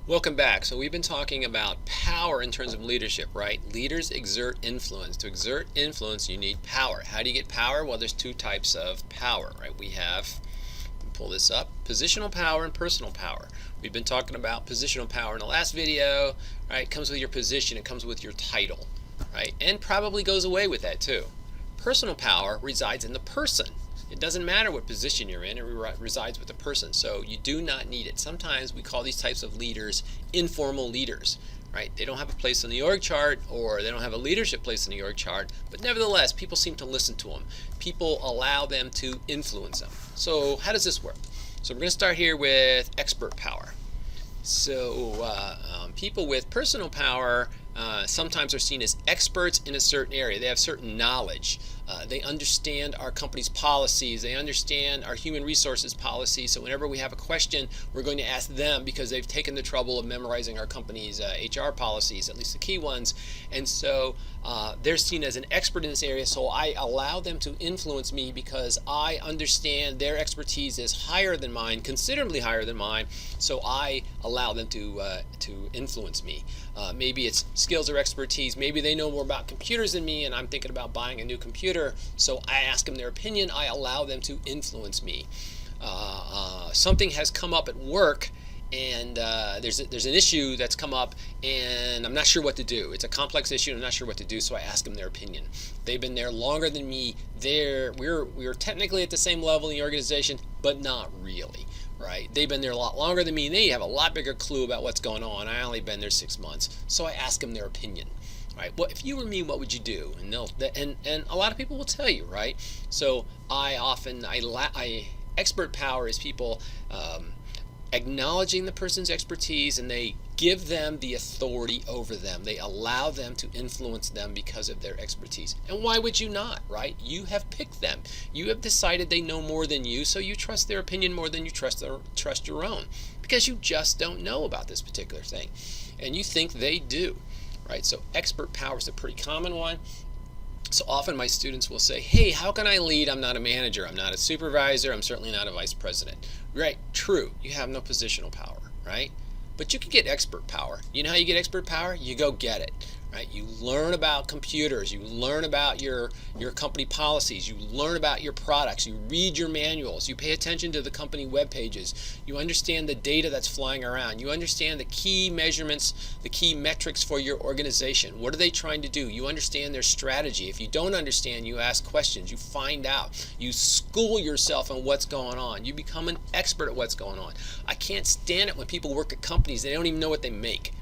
Welcome back. So we've been talking about power in terms of leadership, right? Leaders exert influence. To exert influence, you need power. How do you get power? Well, there's two types of power, right? We have, pull this up, positional power and personal power. We've been talking about positional power in the last video, right? It comes with your position, it comes with your title, right? And probably goes away with that too. Personal power resides in the person. It doesn't matter what position you're in, it resides with the person, so you do not need it. Sometimes we call these types of leaders informal leaders, right? They don't have a place on the org chart, or they don't have a leadership place on the org chart, but nevertheless, people seem to listen to them. People allow them to influence them. So how does this work? So we're going to start here with expert power. So people with personal power sometimes are seen as experts in a certain area. They have certain knowledge. They understand our company's policies. They understand our human resources policies. So whenever we have a question, we're going to ask them because they've taken the trouble of memorizing our company's HR policies, at least the key ones. And so they're seen as an expert in this area. So I allow them to influence me because I understand their expertise is higher than mine, considerably higher than mine. So I allow them to influence me. Maybe it's skills or expertise. Maybe they know more about computers than me, and I'm thinking about buying a new computer. So I ask them their opinion. I allow them to influence me. Something has come up at work, and there's an issue that's come up, and I'm not sure what to do. It's a complex issue, and I'm not sure what to do, so I ask them their opinion. They've been there longer than me. We're technically at the same level in the organization, but not really. Right? They've been there a lot longer than me, and they have a lot bigger clue about what's going on. I only been there 6 months, so I ask them their opinion. Right? Well, if you were me, what would you do? And a lot of people will tell you, right? So expert power is people acknowledging the person's expertise, and they give them the authority over them. They allow them to influence them because of their expertise. And why would you not, right? You have picked them. You have decided they know more than you, so you trust their opinion more than you trust your own, because you just don't know about this particular thing, and you think they do, right? So expert power is a pretty common one. So often my students will say, hey, how can I lead? I'm not a manager. I'm not a supervisor. I'm certainly not a vice president. Right, true. You have no positional power, right? But you can get expert power. You know how you get expert power? You go get it, right? You learn about computers. You learn about your company policies. You learn about your products. You read your manuals. You pay attention to the company web pages. You understand the data that's flying around. You understand the key measurements, the key metrics for your organization. What are they trying to do? You understand their strategy. If you don't understand, you ask questions. You find out. You school yourself on what's going on. You become an expert at what's going on. I can't stand it when people work at companies. They don't even know what they make.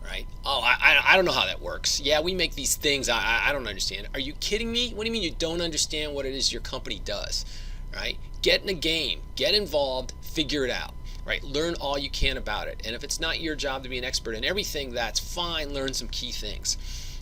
Right? Oh, I don't know how that works. Yeah, we make these things. I don't understand. Are you kidding me? What do you mean you don't understand what it is your company does? Right? Get in a game. Get involved. Figure it out. Right? Learn all you can about it. And if it's not your job to be an expert in everything, that's fine. Learn some key things.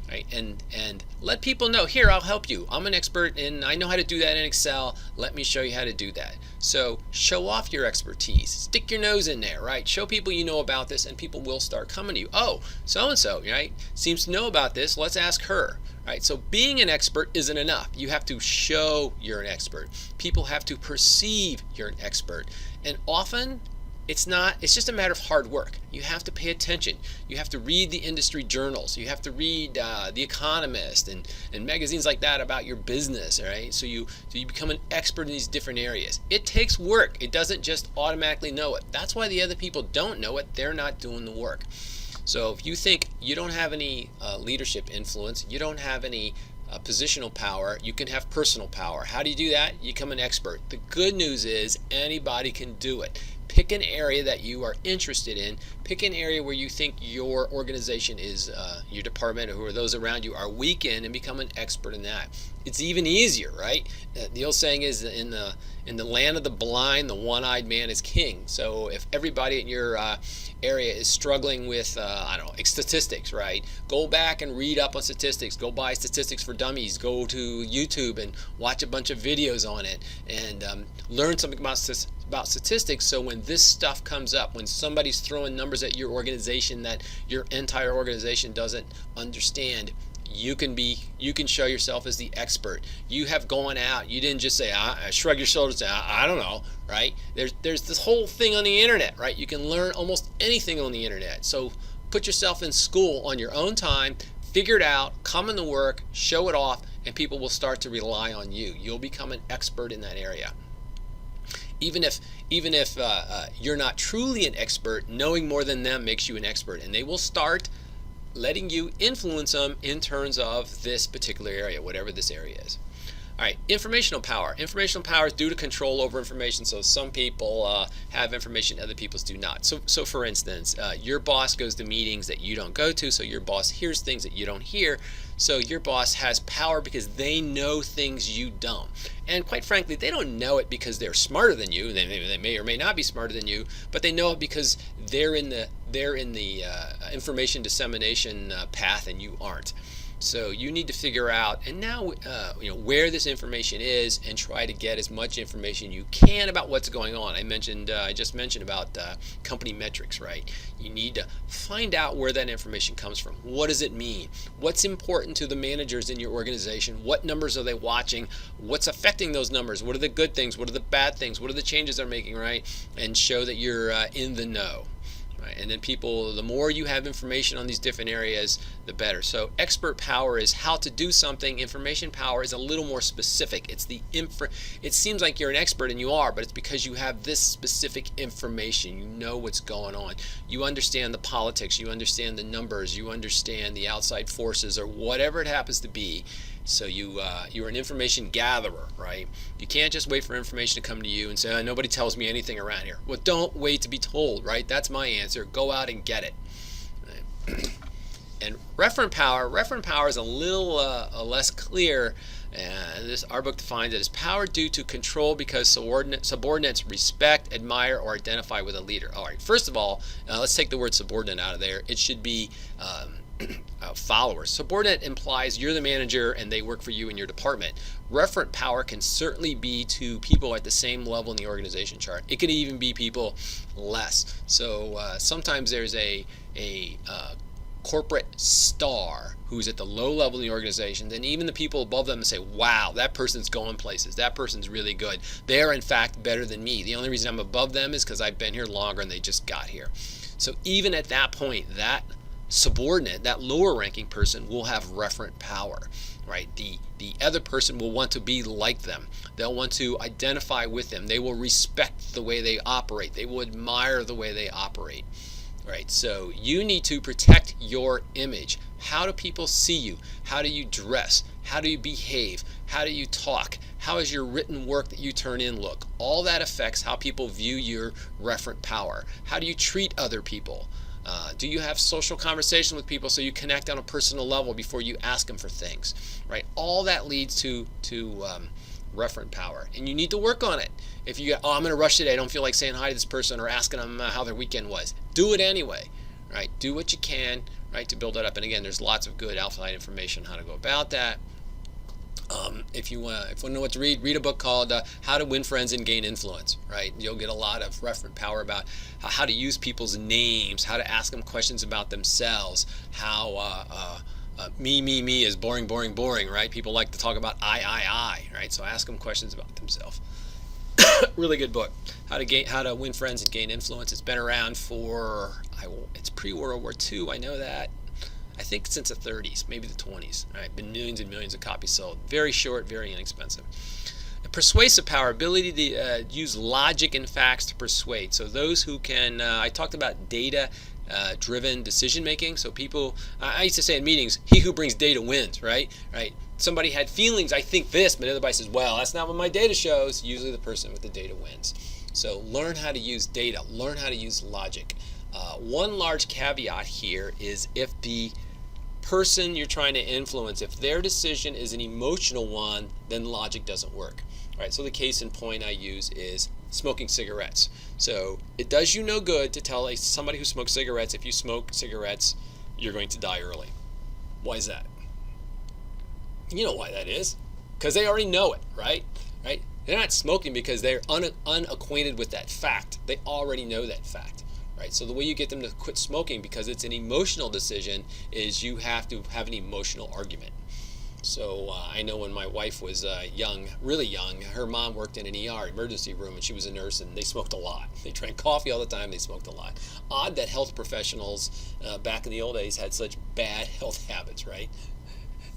Right? And let people know, here, I'll help you. I'm an expert and I know how to do that in Excel. Let me show you how to do that. So show off your expertise. Stick your nose in there, right? Show people you know about this, and people will start coming to you. Oh, so-and-so, right, seems to know about this. Let's ask her. Right? So being an expert isn't enough. You have to show you're an expert. People have to perceive you're an expert. And often, it's just a matter of hard work. You have to pay attention. You have to read the industry journals. You have to read The Economist and magazines like that about your business, right? So you become an expert in these different areas. It takes work. It doesn't just automatically know it. That's why the other people don't know it. They're not doing the work. So if you think you don't have any leadership influence, you don't have any positional power, you can have personal power. How do you do that? You become an expert. The good news is anybody can do it. Pick an area that you are interested in. Pick an area where you think your organization is, your department or those around you are weak in, and become an expert in that. It's even easier, right? The old saying is, in the land of the blind, the one-eyed man is king. So if everybody in your area is struggling with, statistics, right? Go back and read up on statistics. Go buy Statistics for Dummies. Go to YouTube and watch a bunch of videos on it, and learn something about statistics, so when this stuff comes up, when somebody's throwing numbers at your organization that your entire organization doesn't understand, you can show yourself as the expert. You have gone out. You didn't just say, shrug your shoulders and say, I don't know, right? There's this whole thing on the internet, right? You can learn almost anything on the internet. So put yourself in school on your own time, figure it out, come into work, show it off, and people will start to rely on you. You'll become an expert in that area. Even if you're not truly an expert, knowing more than them makes you an expert, and they will start letting you influence them in terms of this particular area, whatever this area is. All right, informational power. Informational power is due to control over information. So some people have information other people do not. So for instance, your boss goes to meetings that you don't go to, so your boss hears things that you don't hear. So your boss has power because they know things you don't. And quite frankly, they don't know it because they're smarter than you. They may or may not be smarter than you, but they know it because they're in the information dissemination path and you aren't. So you need to figure out, and now where this information is, and try to get as much information you can about what's going on. I just mentioned about company metrics, right? You need to find out where that information comes from. What does it mean? What's important to the managers in your organization? What numbers are they watching? What's affecting those numbers? What are the good things? What are the bad things? What are the changes they're making, right? And show that you're in the know. Right? And then the more you have information on these different areas, the better. So expert power is how to do something. Information power is a little more specific. It seems like you're an expert, and you are, but it's because you have this specific information. You know what's going on. You understand the politics. You understand the numbers. You understand the outside forces, or whatever it happens to be. So you're an information gatherer, right? You can't just wait for information to come to you and say, nobody tells me anything around here. Well, don't wait to be told, right? That's my answer. Go out and get it. Right? And referent power is a little less clear. Our book defines it as power due to control because subordinates respect, admire, or identify with a leader. All right, first of all, let's take the word subordinate out of there. It should be followers. Subordinate implies you're the manager and they work for you in your department. Referent power can certainly be to people at the same level in the organization chart. It could even be people less. So sometimes there's a corporate star who's at the low level in the organization, then even the people above them say, wow, that person's going places. That person's really good. They're in fact better than me. The only reason I'm above them is because I've been here longer and they just got here. So even at that point, that subordinate, that lower ranking person, will have referent power, right? The other person will want to be like them. They'll want to identify with them. They will respect the way they operate. They will admire the way they operate, right? So you need to protect your image. How do people see you? How do you dress? How do you behave? How do you talk? How is your written work that you turn in look? All that affects how people view your referent power. How do you treat other people? Do you have social conversation with people so you connect on a personal level before you ask them for things, right? All that leads to referent power, and you need to work on it. If you go, I'm going to rush today, I don't feel like saying hi to this person or asking them how their weekend was, do it anyway, right? Do what you can, right, to build it up. And again, there's lots of good outside information on how to go about that. If you want to know what to read a book called How to Win Friends and Gain Influence, right? You'll get a lot of referent power about how to use people's names, how to ask them questions about themselves, how me is boring, right? People like to talk about I, right? So ask them questions about themselves. Really good book. How to Win Friends and Gain Influence. It's been around it's pre-World War II, I know that. I think since the 30s, maybe the 20s. All right, been millions and millions of copies sold. Very short, very inexpensive. Persuasive power, ability to use logic and facts to persuade. So those who can, I talked about data-driven decision making. So people, I used to say in meetings, he who brings data wins, right? Somebody had feelings, I think this, but everybody says, well, that's not what my data shows. Usually the person with the data wins. So learn how to use data, learn how to use logic. One large caveat here is if the person you're trying to influence, if their decision is an emotional one, then logic doesn't work. Right? So the case in point I use is smoking cigarettes. So it does you no good to tell somebody who smokes cigarettes, if you smoke cigarettes, you're going to die early. Why is that? You know why that is. Because they already know it, right? They're not smoking because they're unacquainted with that fact. They already know that fact. right? So the way you get them to quit smoking, because it's an emotional decision, is you have to have an emotional argument. So I know when my wife was young, really young, her mom worked in an ER, emergency room, and she was a nurse, and they smoked a lot. They drank coffee all the time, they smoked a lot. Odd that health professionals back in the old days had such bad health habits, right?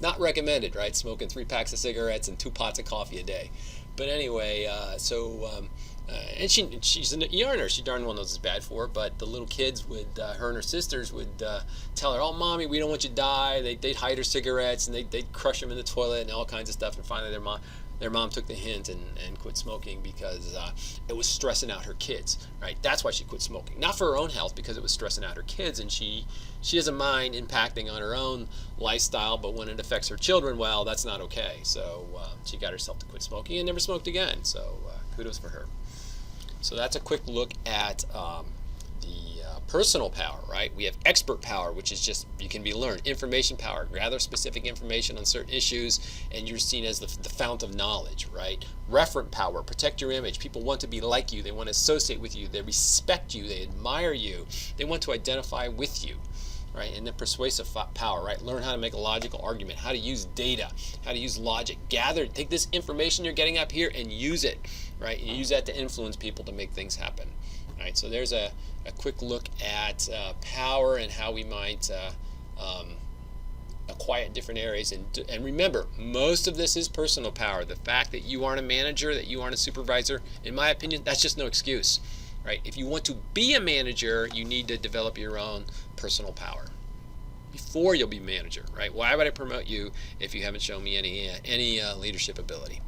Not recommended, right? Smoking 3 packs of cigarettes and 2 pots of coffee a day. But anyway, and she's an ER nurse. She darn well knows it's bad for her. But the little kids would, her and her sisters would tell her, "Oh, mommy, we don't want you to die." They'd hide her cigarettes and they'd crush them in the toilet and all kinds of stuff. And finally, their mom took the hint and quit smoking because it was stressing out her kids. Right? That's why she quit smoking. Not for her own health, because it was stressing out her kids, and she doesn't mind impacting on her own lifestyle, but when it affects her children, well, that's not okay. So she got herself to quit smoking and never smoked again. So kudos for her. So that's a quick look at the personal power, right? We have expert power, which is just, you can be learned. Information power, gather specific information on certain issues, and you're seen as the fount of knowledge, right? Referent power, protect your image. People want to be like you. They want to associate with you. They respect you. They admire you. They want to identify with you, right? And then persuasive power, right? Learn how to make a logical argument, how to use data, how to use logic. Take this information you're getting up here and use it, right? And use that to influence people to make things happen. All right, so there's a quick look at power and how we might acquire different areas. And remember, most of this is personal power. The fact that you aren't a manager, that you aren't a supervisor, in my opinion, that's just no excuse, right? If you want to be a manager, you need to develop your own personal power before you'll be manager, right? Why would I promote you if you haven't shown me any leadership ability?